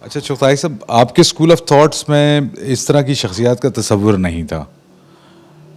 اچھا چغتائی صاحب، آپ کے اسکول آف تھاٹس میں اس طرح کی شخصیات کا تصور نہیں تھا،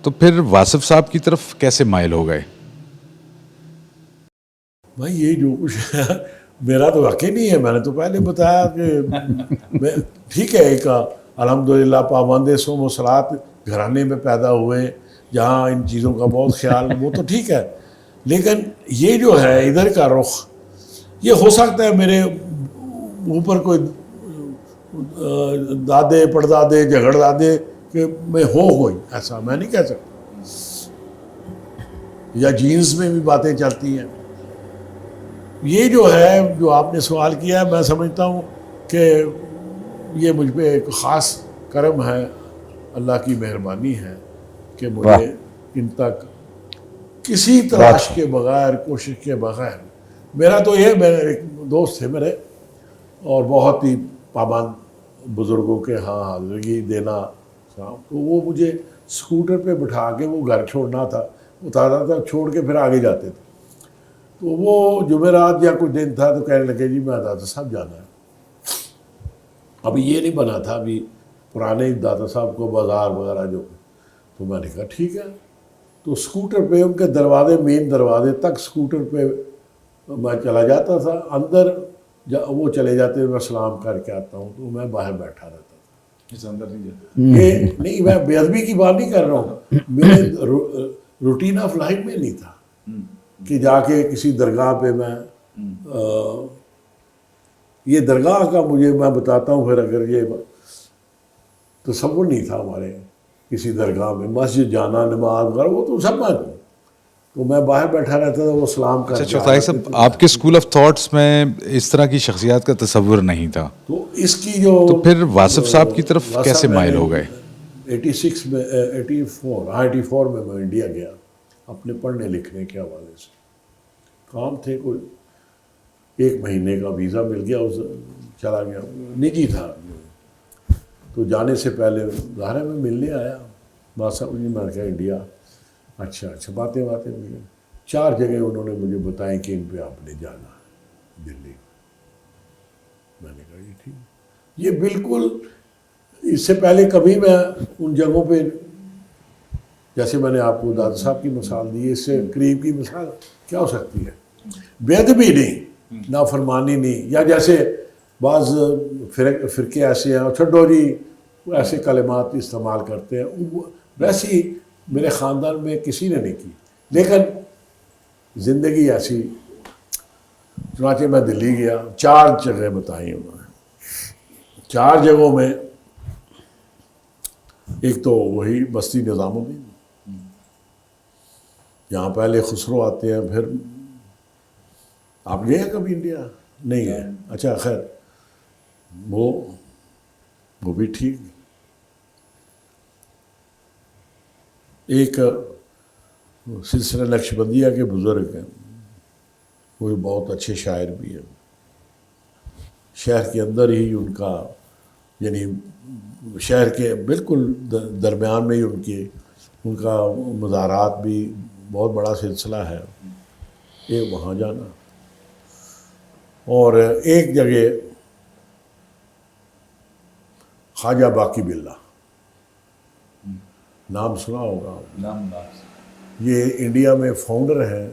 تو پھر واصف صاحب کی طرف کیسے مائل ہو گئے؟ بھائی یہ جو کچھ ہے میرا تو واقعی نہیں ہے. میں نے تو پہلے بتایا کہ میں ٹھیک ہے ایک الحمدللہ پابند صوم و صلات گھرانے میں پیدا ہوئے جہاں ان چیزوں کا بہت خیال، وہ تو ٹھیک ہے. لیکن یہ جو ہے ادھر کا رخ، یہ ہو سکتا ہے میرے اوپر کوئی دادے پڑدادے جھگڑ دادے کہ میں کوئی ایسا میں نہیں کہہ سکتا، یا جینز میں بھی باتیں چلتی ہیں. یہ جو ہے جو آپ نے سوال کیا ہے، میں سمجھتا ہوں کہ یہ مجھ پہ ایک خاص کرم ہے، اللہ کی مہربانی ہے کہ مجھے ان تک کسی تلاش کے بغیر، کوشش کے بغیر. میرا تو یہ، میرے ایک دوست تھے میرے اور بہت ہی پابند بزرگوں کے ہاں حاضری دینا، تو وہ مجھے اسکوٹر پہ بٹھا کے وہ گھر چھوڑنا تھا، اتارا تھا، چھوڑ کے پھر آگے جاتے تھے. تو وہ جمعرات یا کوئی دن تھا تو کہنے لگے جی میں داتا صاحب جانا ہے. ابھی یہ نہیں بنا تھا، ابھی پرانے داتا صاحب کو بازار وغیرہ جو. تو میں نے کہا ٹھیک ہے. تو اسکوٹر پہ ان کے دروازے، مین دروازے تک اسکوٹر پہ میں چلا جاتا تھا. اندر وہ چلے جاتے، میں سلام کر کے آتا ہوں، تو میں باہر بیٹھا رہتا تھا. یہ نہیں، میں بے ادبی کی بات نہیں کر رہا ہوں، میرے روٹین آف لائف میں نہیں تھا کہ جا کے کسی درگاہ پہ میں یہ درگاہ کا مجھے میں بتاتا ہوں پھر، اگر یہ تصور نہیں تھا ہمارے کسی درگاہ میں مسجد جانا، نماز وغیرہ، وہ تو سب میں تھا. تو میں باہر بیٹھا رہتا تھا، وہ سلام کر اچھا کے چغتائی صاحب، آپ کے اسکول آف تھاٹس میں اس طرح کی شخصیات کا تصور نہیں تھا، تو اس کی جو تو پھر واصف صاحب کی طرف کیسے مائل ہو گئے؟ 86 میں 84 میں میں انڈیا گیا اپنے پڑھنے لکھنے کے حوالے سے. کام تھے، کوئی 1 مہینے کا ویزا مل گیا، اس چلا گیا، نجی تھا. تو جانے سے پہلے ظاہر ہے میں ملنے آیا، بات صاحب جی میں نے کہا انڈیا. اچھا باتیں ملی. 4 جگہ انہوں نے مجھے بتائیں کہ ان پہ آپ نے جانا ہے دلی. میں نے کہا یہ ٹھیک. یہ بالکل اس سے پہلے کبھی میں ان جگہوں پہ، جیسے میں نے آپ کو دادا صاحب کی مثال دی، اس سے قریب کی مثال کیا ہو سکتی ہے؟ بے ادبی نہیں، نافرمانی نہیں، یا جیسے بعض فرقے ایسے ہیں چھڈو جی ایسے کلمات استعمال کرتے ہیں، ویسی میرے خاندان میں کسی نے نہیں کی. لیکن زندگی ایسی، چنانچہ میں دلی گیا. 4 جگہ بتائیں انہوں نے. 4 جگہوں میں ایک تو وہی بستی نظام الدین، یہاں پہلے خسرو آتے ہیں. پھر آپ گئے ہیں کبھی انڈیا؟ نہیں گئے. اچھا خیر، وہ بھی ٹھیک. ایک سلسلہ نقشبندیہ کے بزرگ ہیں، وہ بہت اچھے شاعر بھی ہیں. شہر کے اندر ہی ان کا، یعنی شہر کے بالکل درمیان میں ہی ان کا مزارات بھی بہت بڑا سلسلہ ہے. ایک وہاں جانا، اور ایک جگہ خواجہ باقی باللہ، نام سنا ہوگا. یہ انڈیا میں فاؤنڈر ہیں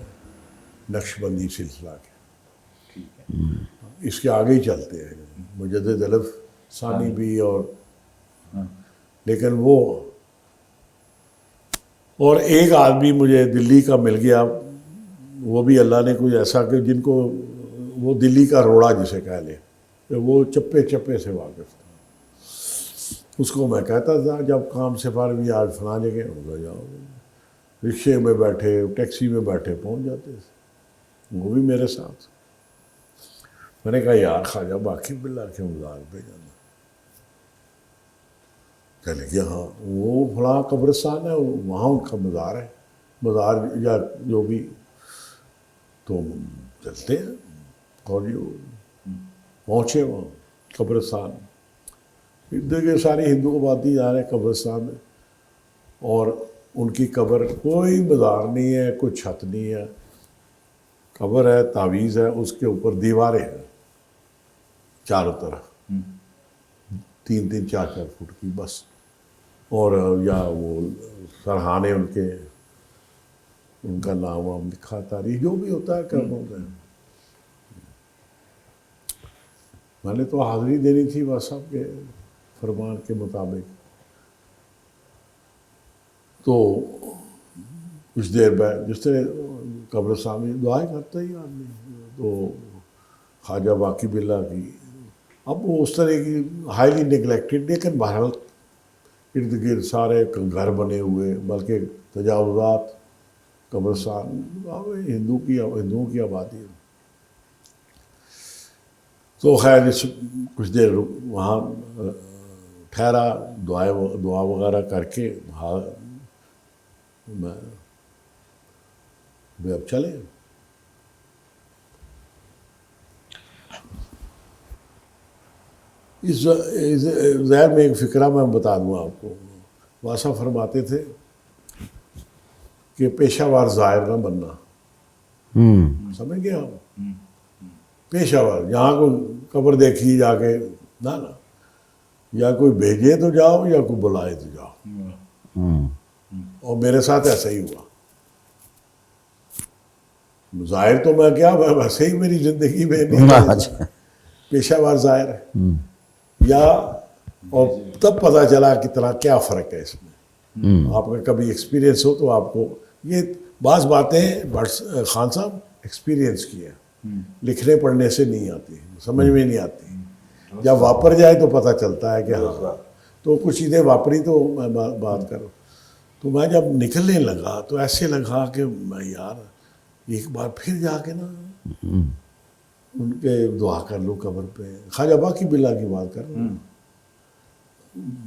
نقشبندی سلسلہ کے. اس کے آگے ہی چلتے ہیں مجدد الف ثانی بھی. لیکن اور ایک آدمی مجھے دلی کا مل گیا، وہ بھی اللہ نے کوئی ایسا کہ جن کو وہ دلی کا روڑا جسے کہہ لیں، کہ وہ چپے سے واقف تھا. اس کو میں کہتا تھا جب کام سے فارغ بھی آج فلاں جگہ ہوگا جاؤ، رکشے میں بیٹھے، ٹیکسی میں بیٹھے پہنچ جاتے تھے. وہ بھی میرے ساتھ. میں نے کہا یار خواجہ باقی باللہ کے مزار پہ جانا. کہنے کہ ہاں وہ فلاں قبرستان ہے، وہاں ان کا مزار ہے، مزار یا جو بھی. تو چلتے ہیں اور پہنچے وہاں قبرستان. دیکھیں سارے ہندو آبادی جا رہے ہیں قبرستان میں، اور ان کی قبر کوئی مزار نہیں ہے، کوئی چھت نہیں ہے، قبر ہے، تعویذ ہے، اس کے اوپر دیواریں ہیں چاروں طرف. 3 3 4 4 فٹ کی بس، اور یا وہ سرحانے ان کے، ان کا نام وام لکھا، تاریخ جو بھی ہوتا ہے کرنا ہوتا ہے. میں نے تو حاضری دینی تھی وہاں صاحب کے فرمان کے مطابق. تو کچھ دیر بعد جس طرح قبرستان میں دعائیں کرتا ہی آدمی، تو خواجہ باقی باللہ کی، اب وہ اس طرح کی ہائیلی نگلیکٹڈ، لیکن بہرحال ارد گرد سارے گھر بنے ہوئے، بلکہ تجاوزات، قبرستان ہندوؤں کی آبادی ہے. تو خیر کچھ دیر وہاں ٹھہرا، دعا وغیرہ کر کے میں اب چلے. اس ظاہر میں ایک فکرہ میں بتا دوں آپ کو. واسا فرماتے تھے کہ پیشہ وار زائر نہ بننا. سمجھ گئے آپ؟ پیشہ وار، جہاں کوئی قبر دیکھی جا کے نہ، یا کوئی بھیجے تو جاؤ یا کوئی بلائے تو جاؤ. اور میرے ساتھ ایسا ہی ہوا. ظاہر تو میں کیا، ویسے ہی میری زندگی میں نہیں پیشہ وار ظاہر ہے. یا اور تب پتہ چلا کتنا کیا فرق ہے اس میں. آپ کا کبھی ایکسپیرینس ہو تو آپ کو یہ بعض باتیں خان صاحب ایکسپیرینس کی ہیں، لکھنے پڑھنے سے نہیں آتی، سمجھ میں نہیں آتی. جب واپر جائے تو پتہ چلتا ہے کہ ہاں. تو کچھ چیزیں واپری تو میں بات کروں. تو میں جب نکلنے لگا تو ایسے لگا کہ میں یار ایک بار پھر جا کے نا ان کے دعا کر لوں قبر پہ. خواجہ باقی باللہ کی بات کر رہا ہوں.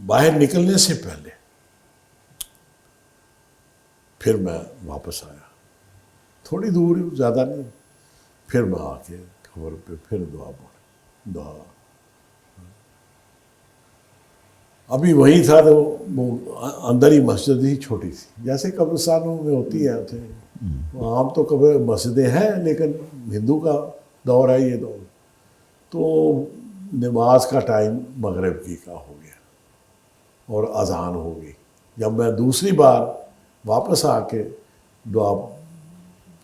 باہر نکلنے سے پہلے پھر میں واپس آیا، تھوڑی دور، زیادہ نہیں. پھر میں آ کے قبر پہ پھر دعا ابھی وہی تھا. تو وہ اندر ہی مسجد ہی چھوٹی تھی، جیسے قبرستانوں میں ہوتی ہے. عام تو قبر مسجدیں ہیں، لیکن ہندو کا دور ہے یہ دور. تو نماز کا ٹائم مغرب کی کا ہو گیا اور اذان ہو گئی. جب میں دوسری بار واپس آ کے دعا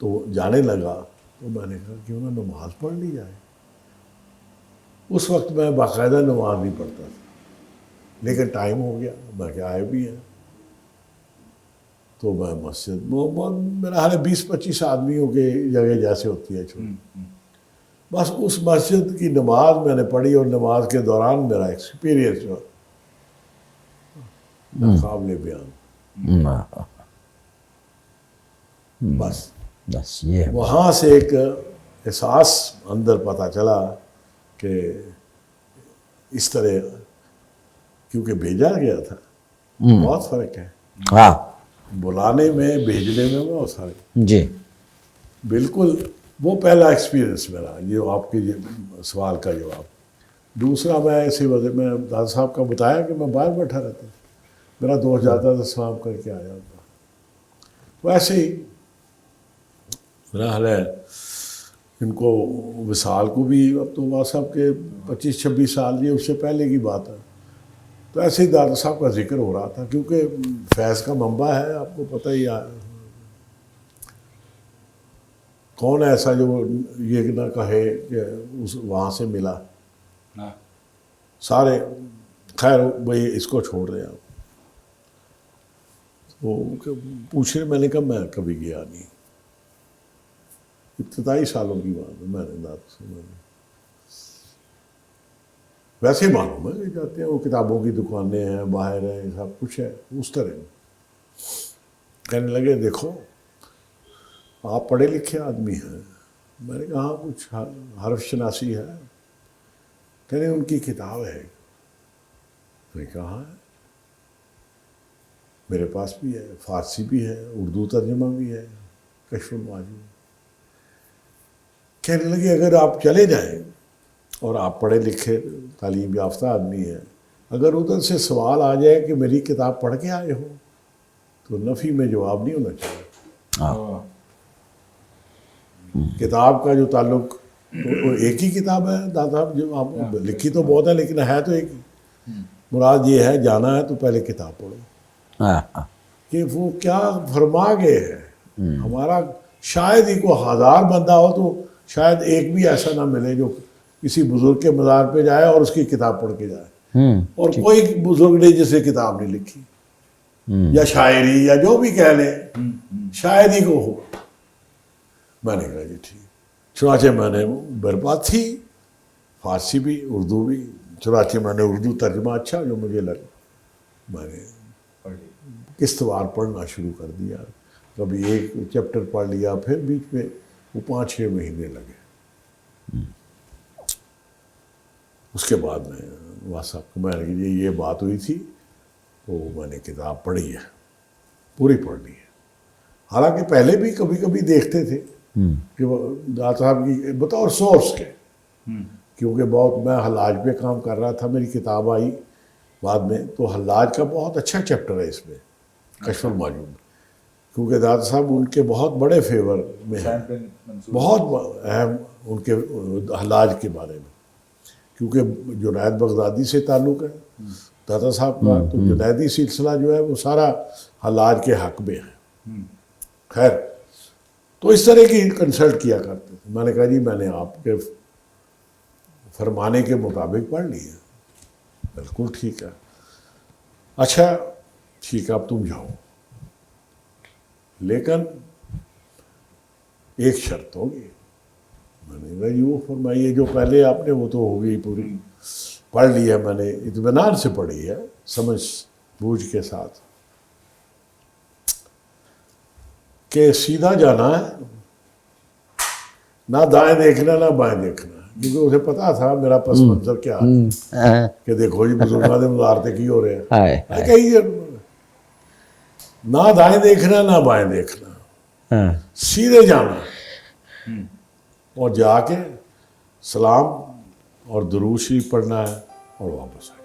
تو جانے لگا تو میں نے کہا کیوں نہ نماز پڑھ لی جائے. اس وقت میں باقاعدہ نماز نہیں پڑھتا تھا، لیکن ٹائم ہو گیا، میں کہ آئے بھی ہیں. تو میں مسجد، میرا حال 20-25 آدمیوں کے جگہ جیسے ہوتی ہے چھوٹی، بس اس مسجد کی نماز میں نے پڑھی. اور نماز کے دوران میرا ایکسپیرینس جو ناقابل بیان. بس یہ وہاں سے ایک احساس اندر پتہ چلا کہ اس طرح، کیونکہ بھیجا گیا تھا. بہت فرق ہے ہاں بلانے میں، بھیجنے میں بہت فرق. جی بالکل وہ پہلا ایکسپیرینس میرا، یہ آپ کے سوال کا جواب. دوسرا میں اسی وجہ میں دادا صاحب کا بتایا کہ میں باہر بیٹھا رہتا، میرا دوست جاتا تھا سلام کر کے آ جاتا. ویسے ہی میرا حال ہے ان کو وصال کو بھی، اب تو وہاں صاحب کے 25-26 سال، یہ اس سے پہلے کی بات ہے. تو ایسے ہی دادا صاحب کا ذکر ہو رہا تھا، کیونکہ فیض کا منبع ہے، آپ کو پتہ ہی ہے. کون ایسا جو یہ نہ کہے کہ وہاں سے ملا. سارے خیر بھائی اس کو چھوڑ رہے آپ. وہ پوچھے، میں نے کہا میں کبھی گیا نہیں. ابتدائی سالوں کی بات ہے، میں نے ویسے معلوم ہے کہ جاتے ہیں، وہ کتابوں کی دکانیں ہیں، باہر ہیں، سب کچھ ہے اس طرح. کہنے لگے دیکھو آپ پڑھے لکھے آدمی ہیں. میں نے کہا کچھ حرف شناسی ہے. کہنے ان کی کتاب ہے. میں نے کہا ہے میرے پاس بھی ہے، فارسی بھی ہے، اردو ترجمہ بھی ہے، کشف المعانی. کہنے لگے اگر آپ چلے جائیں اور آپ پڑھے لکھے تعلیم یافتہ آدمی ہیں، اگر ادھر سے سوال آ جائے کہ میری کتاب پڑھ کے آئے ہو، تو نفی میں جواب نہیں ہونا چاہیے. کتاب کا جو تعلق ایک ہی کتاب ہے دادا، جو آپ لکھی تو بہت ہے لیکن ہے تو ایک ہی. مراد یہ ہے جانا ہے تو پہلے کتاب پڑھو ہاں ہاں کہ وہ کیا فرما گئے ہیں. ہمارا شاید ہی کو 1000 بندہ ہو تو شاید ایک بھی ایسا نہ ملے جو کسی بزرگ کے مزار پہ جائے اور اس کی کتاب پڑھ کے جائے. اور کوئی بزرگ نے جسے کتاب نہیں لکھی یا شاعری یا جو بھی کہہ لیں شاید ہی کو ہو. میں نے کہا جی ٹھیک. چنانچہ میں نے میرے پاس تھی فارسی بھی اردو بھی. چنانچہ میں نے اردو ترجمہ اچھا جو مجھے لگا میں نے قسطوار پڑھنا شروع کر دیا. کبھی ایک چیپٹر پڑھ لیا پھر بیچ میں وہ 5-6 مہینے لگے. اس کے بعد میں واسف میں نے یہ بات ہوئی تھی تو میں نے کتاب پڑھی ہے پوری پڑھ لی ہے. حالانکہ پہلے بھی کبھی کبھی دیکھتے تھے کہ دادا صاحب کی بطور سورس کے کیونکہ بہت میں حلاج پہ کام کر رہا تھا. میری کتاب آئی بعد میں تو حلاج کا بہت اچھا چیپٹر ہے اس میں کشف المعجون کیونکہ دادا صاحب ان کے بہت بڑے فیور میں ہیں بہت اہم ان کے حلاج کے بارے میں کیونکہ جنید بغدادی سے تعلق ہے دادا صاحب کا. تو جنیدی سلسلہ جو ہے وہ سارا حلاج کے حق میں ہے. خیر تو اس طرح کی کنسلٹ کیا کرتے تھے. میں نے کہا جی میں نے آپ کے فرمانے کے مطابق پڑھ لی ہے. بالکل ٹھیک ہے. اچھا ٹھیک ہے اب تم جاؤ لیکن ایک شرط ہوگی. میں نے کہا جی وہ فرمائیے. جو پہلے آپ نے وہ تو ہو گئی پوری پڑھ لی ہے میں نے اطمینان سے پڑھی ہے سمجھ بوجھ کے ساتھ کہ سیدھا جانا ہے نہ دائیں دیکھنا نہ بائیں دیکھنا کیونکہ اسے پتا تھا میرا پس منظر کیا ہے کہ دیکھو جی بزرگاں دے مزارتے کی ہو رہے ہیں کہیں نہ دائیں دیکھنا نہ بائیں دیکھنا سیدھے جانا اور جا کے سلام اور درود شریف پڑھنا ہے اور واپس آئے.